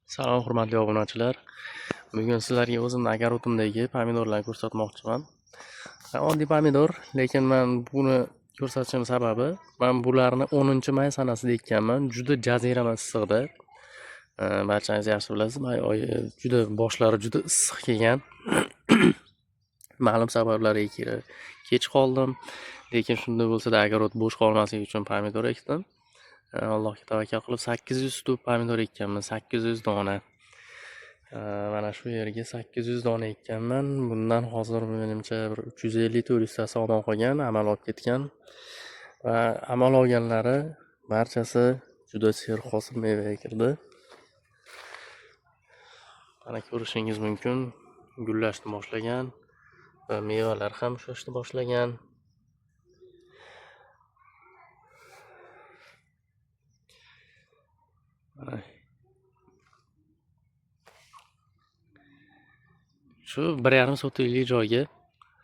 Salom hurmatli obunachilar. Bugun sizlarga o'zimni agarodimdagi pomidorlarni ko'rsatmoqchiman. Oddiy pomidor, lekin men buni ko'rsatishim sababi, men bularni 10-may sanasida ekkanman. Juda jazirama issiqda. Barchangiz yaxshi bilasiz, may oyi juda boshlari juda issiq kelgan. Ma'lum sabablarga ko'ra kech qoldim, lekin shunday bo'lsa-da agorod bo'sh qolmasligi uchun pomidor ekdim. Allohga tavakkal qilib 800 tup pomidor ekkanman, 800 dona. Mana shu yerga 800 dona ekkanman. Bundan hozir menimcha 350-400 tasi omon qolgan, amal olib ketgan. Va amal olganlari barchasi juda serhosil mevaga kirdi. Mana ko'rishingiz mumkin, gullashni boshlagan va mevalar ham ushlashni boshlagan. Shu 1,5 sotiylik joyga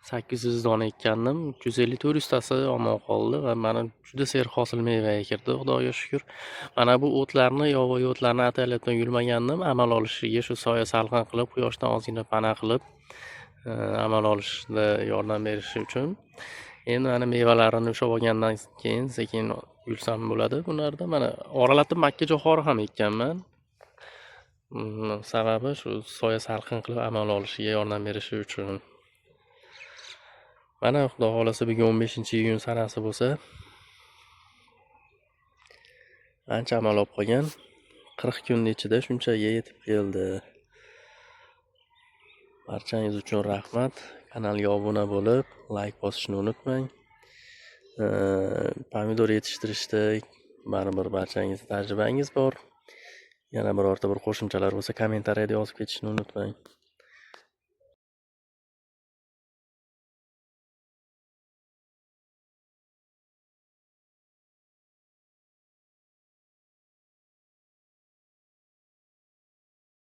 800 dona ekkandim. 350-400 tasi omon qoldi va mana juda serhosil mevaga kirdi, Xudoga shukr. Mana bu o'tlarni, yovvoyi o'tlarni ataylabdan yurmagandim, amal olishiga shu soya salqin qilib, quyoshdan ozgina pana qilib, amal olishda yordam berishi uchun. Endi mana mevalarini ushlab olgandan keyin sekin yulsam bo'ladi. Bularda mana oralatib makkajo'xori ham ekkanman. Sababi shu soya salqin qilib amal olishiga yordam berishi uchun. Mana Xudo xolasa bugun 15-iyun sanasi bo'lsa, ancha amal olib qolgan. 40 kun ichida shunchaga yetib keldi. Barchangiz uchun rahmat. Kanalga obuna bo'lib, like bosishni unutmang. Pomidor yetishtirishda baribir barchangiz tajribangiz bor. Yana birorta bir qo'shimchalar bo'lsa kommentariyada yozib ketishni unutmang.